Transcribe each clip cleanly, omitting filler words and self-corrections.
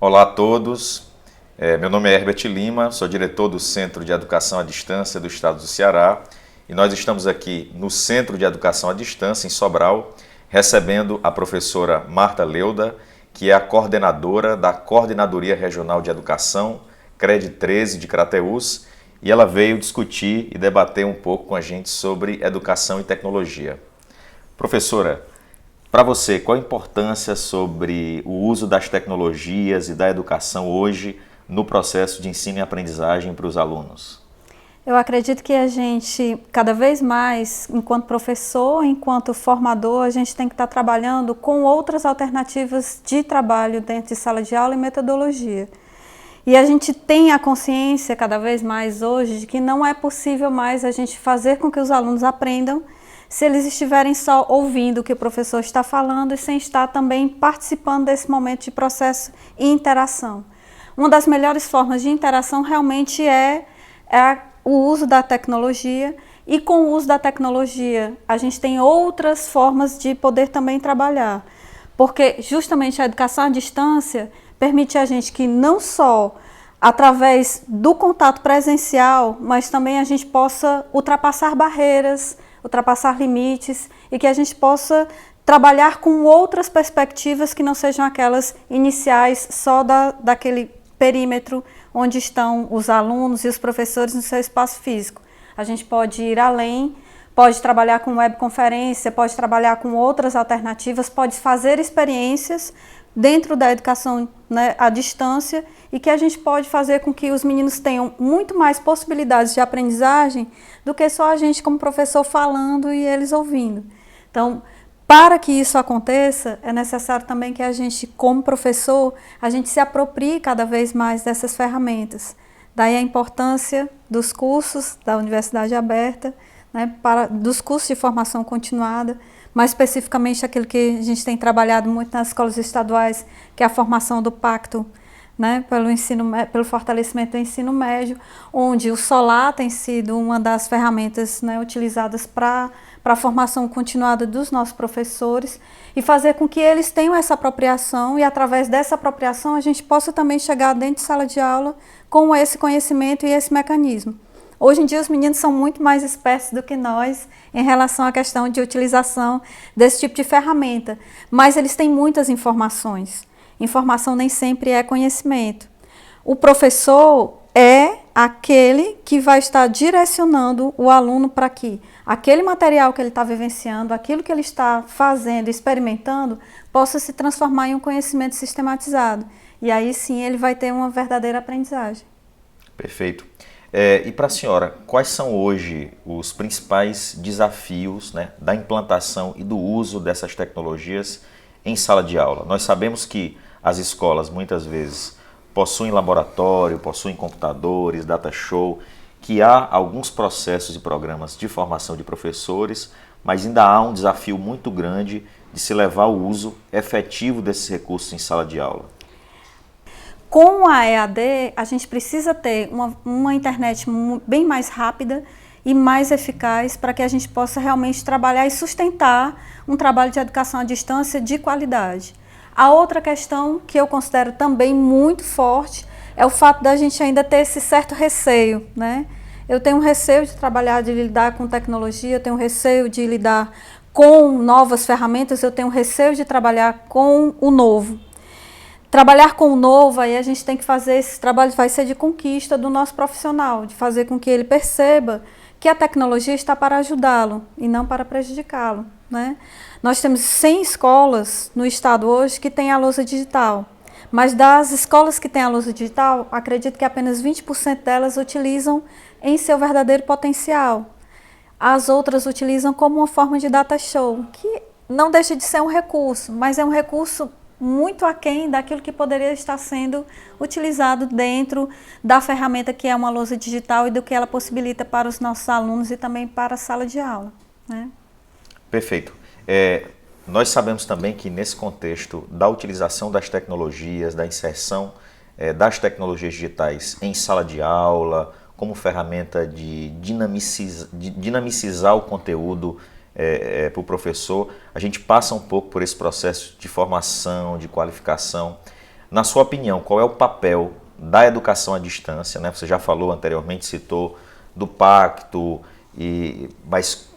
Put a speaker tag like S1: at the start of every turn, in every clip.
S1: Olá a todos, meu nome é Herbert Lima, sou diretor do Centro de Educação à Distância do Estado do Ceará e nós estamos aqui no Centro de Educação à Distância, em Sobral, recebendo a professora Marta Leuda, que é a coordenadora da Coordenadoria Regional de Educação, CRED 13 de Crateús, e ela veio discutir e debater um pouco com a gente sobre educação e tecnologia. Professora, para você, qual a importância sobre o uso das tecnologias e da educação hoje no processo de ensino e aprendizagem para os alunos?
S2: Eu acredito que a gente, cada vez mais, enquanto professor, enquanto formador, a gente tem que estar trabalhando com outras alternativas de trabalho dentro de sala de aula e metodologia. E a gente tem a consciência cada vez mais hoje de que não é possível mais a gente fazer com que os alunos aprendam se eles estiverem só ouvindo o que o professor está falando e sem estar também participando desse momento de processo e interação. Uma das melhores formas de interação realmente é o uso da tecnologia, e com o uso da tecnologia a gente tem outras formas de poder também trabalhar, porque justamente a educação à distância permite a gente que não só através do contato presencial, mas também a gente possa ultrapassar barreiras, ultrapassar limites e que a gente possa trabalhar com outras perspectivas que não sejam aquelas iniciais só daquele perímetro onde estão os alunos e os professores no seu espaço físico. A gente pode ir além, pode trabalhar com webconferência, pode trabalhar com outras alternativas, pode fazer experiências dentro da educação, né, à distância, e que a gente pode fazer com que os meninos tenham muito mais possibilidades de aprendizagem do que só a gente como professor falando e eles ouvindo. Então, para que isso aconteça, é necessário também que a gente, como professor, a gente se aproprie cada vez mais dessas ferramentas. Daí a importância dos cursos da Universidade Aberta, né, dos cursos de formação continuada, mais especificamente aquilo que a gente tem trabalhado muito nas escolas estaduais, que é a formação do pacto, né, pelo fortalecimento do ensino médio, onde o SOLAR tem sido uma das ferramentas, né, utilizadas para a formação continuada dos nossos professores e fazer com que eles tenham essa apropriação e, através dessa apropriação, a gente possa também chegar dentro de sala de aula com esse conhecimento e esse mecanismo. Hoje em dia os meninos são muito mais espertos do que nós em relação à questão de utilização desse tipo de ferramenta, mas eles têm muitas informações. Informação nem sempre é conhecimento. O professor é aquele que vai estar direcionando o aluno para que aquele material que ele está vivenciando, aquilo que ele está fazendo, experimentando, possa se transformar em um conhecimento sistematizado. E aí sim ele vai ter uma verdadeira aprendizagem.
S1: Perfeito. E para a senhora, quais são hoje os principais desafios, né, da implantação e do uso dessas tecnologias em sala de aula? Nós sabemos que as escolas muitas vezes possuem laboratório, possuem computadores, data show, que há alguns processos e programas de formação de professores, mas ainda há um desafio muito grande de se levar ao uso efetivo desses recursos em sala de aula.
S2: Com a EAD, a gente precisa ter uma internet bem mais rápida e mais eficaz para que a gente possa realmente trabalhar e sustentar um trabalho de educação à distância de qualidade. A outra questão que eu considero também muito forte é o fato da gente ainda ter esse certo receio, né? Eu tenho receio de trabalhar, de lidar com tecnologia, eu tenho receio de lidar com novas ferramentas, eu tenho receio de trabalhar com o novo. Trabalhar com o novo, aí a gente tem que fazer, esse trabalho vai ser de conquista do nosso profissional, de fazer com que ele perceba que a tecnologia está para ajudá-lo e não para prejudicá-lo, né? Nós temos 100 escolas no estado hoje que têm a lousa digital, mas das escolas que têm a lousa digital, acredito que apenas 20% delas utilizam em seu verdadeiro potencial. As outras utilizam como uma forma de data show, que não deixa de ser um recurso, mas é um recurso muito aquém daquilo que poderia estar sendo utilizado dentro da ferramenta que é uma lousa digital e do que ela possibilita para os nossos alunos e também para a sala de aula, né?
S1: Perfeito. Nós sabemos também que nesse contexto da utilização das tecnologias, da inserção das tecnologias digitais em sala de aula, como ferramenta de dinamicizar o conteúdo para o professor, a gente passa um pouco por esse processo de formação, de qualificação. Na sua opinião, qual é o papel da educação à distância, né? Você já falou anteriormente, citou do pacto, mas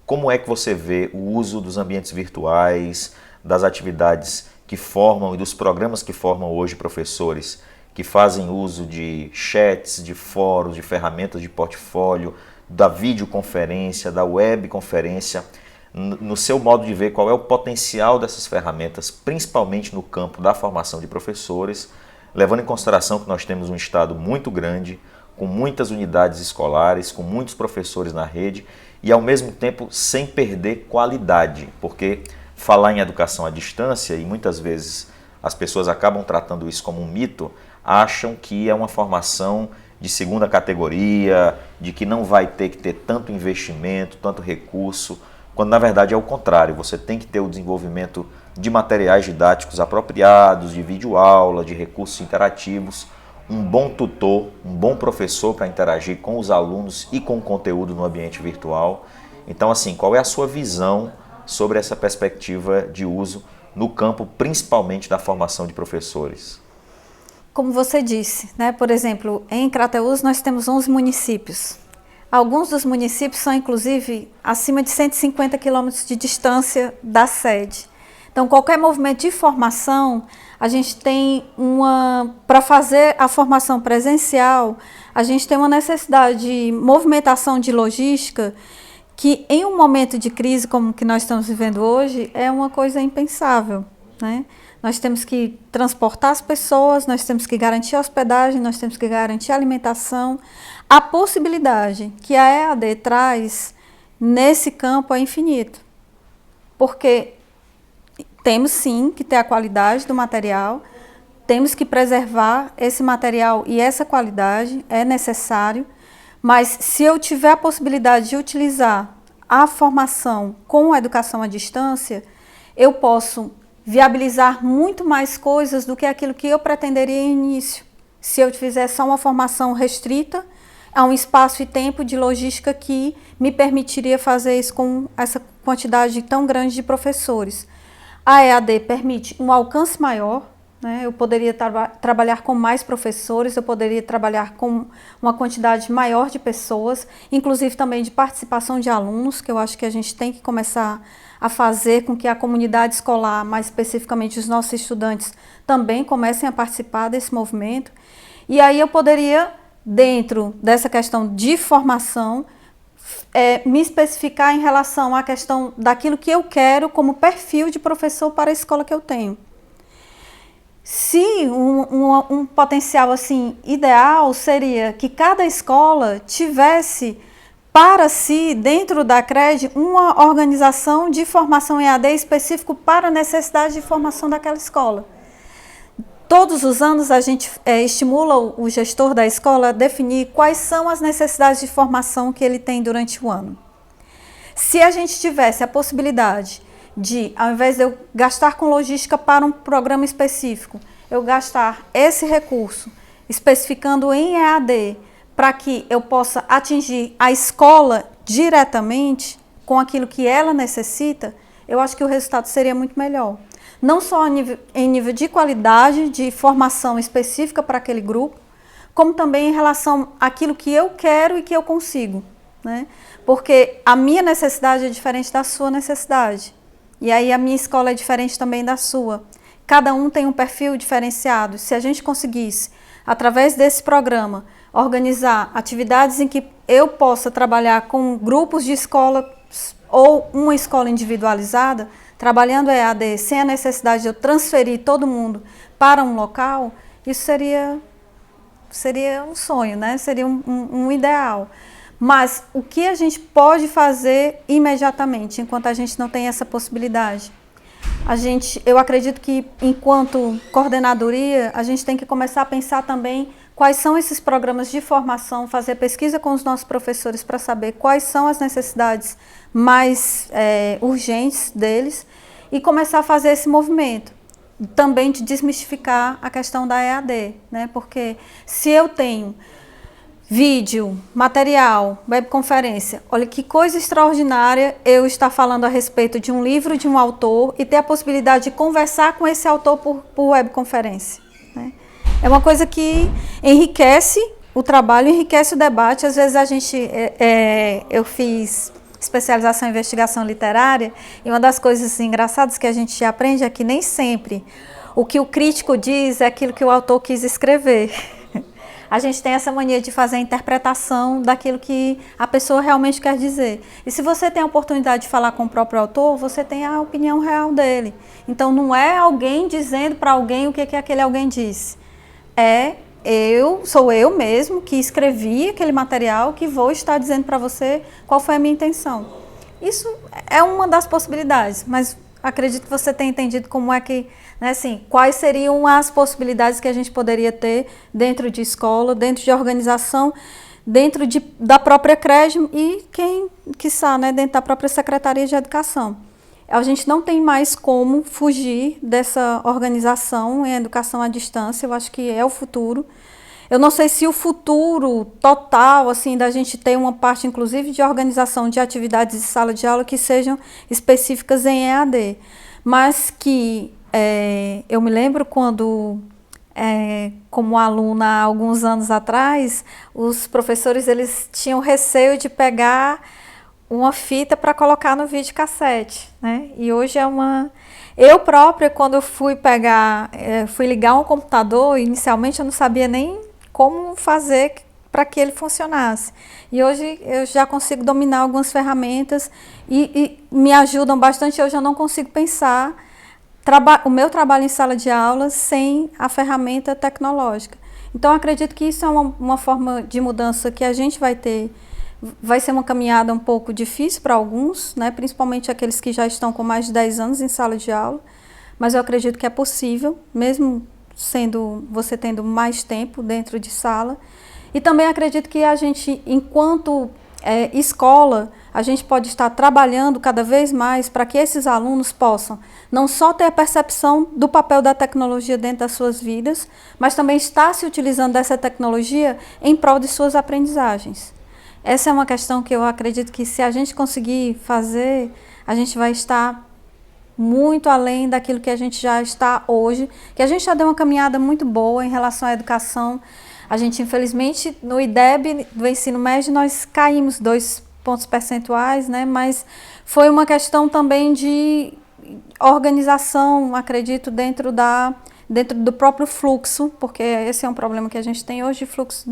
S1: como é que você vê o uso dos ambientes virtuais, das atividades que formam e dos programas que formam hoje professores que fazem uso de chats, de fóruns, de ferramentas de portfólio, da videoconferência, da webconferência? No seu modo de ver, qual é o potencial dessas ferramentas, principalmente no campo da formação de professores, levando em consideração que nós temos um estado muito grande, com muitas unidades escolares, com muitos professores na rede e, ao mesmo tempo, sem perder qualidade, porque falar em educação à distância, e muitas vezes as pessoas acabam tratando isso como um mito, acham que é uma formação de segunda categoria, de que não vai ter que ter tanto investimento, tanto recurso, quando na verdade é o contrário. Você tem que ter o desenvolvimento de materiais didáticos apropriados, de videoaula, de recursos interativos, um bom tutor, um bom professor para interagir com os alunos e com o conteúdo no ambiente virtual. Então, assim, qual é a sua visão sobre essa perspectiva de uso no campo, principalmente da formação de professores?
S2: Como você disse, né? Por exemplo, em Crateús nós temos 11 municípios. Alguns dos municípios são, inclusive, acima de 150 quilômetros de distância da sede. Então, qualquer movimento de formação, a gente tem para fazer a formação presencial, a gente tem uma necessidade de movimentação de logística que, em um momento de crise como que nós estamos vivendo hoje, é uma coisa impensável, né? Nós temos que transportar as pessoas, nós temos que garantir a hospedagem, nós temos que garantir a alimentação. A possibilidade que a EAD traz nesse campo é infinito, porque temos sim que ter a qualidade do material, temos que preservar esse material e essa qualidade, é necessário, mas se eu tiver a possibilidade de utilizar a formação com a educação à distância, eu posso viabilizar muito mais coisas do que aquilo que eu pretenderia no início. Se eu fizer só uma formação restrita a um espaço e tempo de logística que me permitiria fazer isso com essa quantidade tão grande de professores. A EAD permite um alcance maior, né? Eu poderia trabalhar com mais professores, eu poderia trabalhar com uma quantidade maior de pessoas, inclusive também de participação de alunos, que eu acho que a gente tem que começar a fazer com que a comunidade escolar, mais especificamente os nossos estudantes, também comecem a participar desse movimento. E aí eu poderia, dentro dessa questão de formação, me especificar em relação à questão daquilo que eu quero como perfil de professor para a escola que eu tenho. Se um potencial assim ideal seria que cada escola tivesse para si, dentro da CRED, uma organização de formação EAD específico para a necessidade de formação daquela escola. Todos os anos a gente estimula o gestor da escola a definir quais são as necessidades de formação que ele tem durante o ano. Se a gente tivesse a possibilidade de, ao invés de eu gastar com logística para um programa específico, eu gastar esse recurso especificando em EAD para que eu possa atingir a escola diretamente com aquilo que ela necessita, eu acho que o resultado seria muito melhor. Não só em nível de qualidade, de formação específica para aquele grupo, como também em relação àquilo que eu quero e que eu consigo, né? Porque a minha necessidade é diferente da sua necessidade. E aí a minha escola é diferente também da sua. Cada um tem um perfil diferenciado. Se a gente conseguisse, através desse programa, organizar atividades em que eu possa trabalhar com grupos de escola ou uma escola individualizada, trabalhando EAD sem a necessidade de eu transferir todo mundo para um local, isso seria um sonho, né? Seria um ideal. Mas o que a gente pode fazer imediatamente, enquanto a gente não tem essa possibilidade? Eu acredito que, enquanto coordenadoria, a gente tem que começar a pensar também quais são esses programas de formação, fazer pesquisa com os nossos professores para saber quais são as necessidades mais urgentes deles e começar a fazer esse movimento. Também de desmistificar a questão da EAD, né? Porque se eu tenho vídeo, material, webconferência, olha que coisa extraordinária eu estar falando a respeito de um livro de um autor e ter a possibilidade de conversar com esse autor por webconferência. né? É uma coisa que enriquece o trabalho, enriquece o debate. Às vezes eu fiz especialização em investigação literária e uma das coisas engraçadas que a gente aprende é que nem sempre o que o crítico diz é aquilo que o autor quis escrever. A gente tem essa mania de fazer a interpretação daquilo que a pessoa realmente quer dizer. E se você tem a oportunidade de falar com o próprio autor, você tem a opinião real dele. Então não é alguém dizendo para alguém o que aquele alguém disse. Sou eu mesmo que escrevi aquele material que vou estar dizendo para você qual foi a minha intenção. Isso é uma das possibilidades, mas acredito que você tenha entendido como é que, né, assim, quais seriam as possibilidades que a gente poderia ter dentro de escola, dentro de organização, dentro da própria CREG e quem quiçá, né, dentro da própria Secretaria de Educação. A gente não tem mais como fugir dessa organização em educação à distância, eu acho que é o futuro. Eu não sei se o futuro total, assim, da gente ter uma parte, inclusive, de organização de atividades de sala de aula que sejam específicas em EAD, mas que eu me lembro quando, como aluna há alguns anos atrás, os professores eles tinham receio de pegar uma fita para colocar no videocassete, né? E hoje eu própria, quando eu fui ligar um computador, inicialmente eu não sabia nem como fazer para que ele funcionasse. E hoje eu já consigo dominar algumas ferramentas e me ajudam bastante. Hoje eu não consigo pensar o meu trabalho em sala de aula sem a ferramenta tecnológica. Então, acredito que isso é uma forma de mudança que a gente vai ter. Vai ser uma caminhada um pouco difícil para alguns, né? Principalmente aqueles que já estão com mais de 10 anos em sala de aula, mas eu acredito que é possível, mesmo você tendo mais tempo dentro de sala. E também acredito que a gente, enquanto escola, a gente pode estar trabalhando cada vez mais para que esses alunos possam não só ter a percepção do papel da tecnologia dentro das suas vidas, mas também estar se utilizando dessa tecnologia em prol de suas aprendizagens. Essa é uma questão que eu acredito que se a gente conseguir fazer, a gente vai estar muito além daquilo que a gente já está hoje, que a gente já deu uma caminhada muito boa em relação à educação. A gente, infelizmente, no IDEB do ensino médio, nós caímos 2 pontos percentuais, né? Mas foi uma questão também de organização, acredito, dentro do próprio fluxo, porque esse é um problema que a gente tem hoje, de fluxo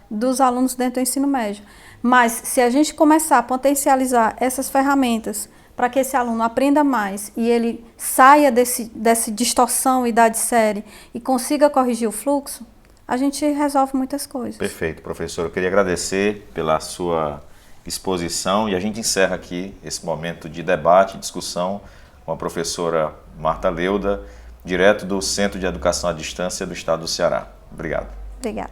S2: dos alunos dentro do ensino médio. Mas se a gente começar a potencializar essas ferramentas para que esse aluno aprenda mais e ele saia dessa distorção idade série e consiga corrigir o fluxo, a gente resolve muitas coisas.
S1: Perfeito, professor. Eu queria agradecer pela sua exposição e a gente encerra aqui esse momento de debate e discussão com a professora Marta Leuda, direto do Centro de Educação à Distância do Estado do Ceará. Obrigado.
S2: Obrigada.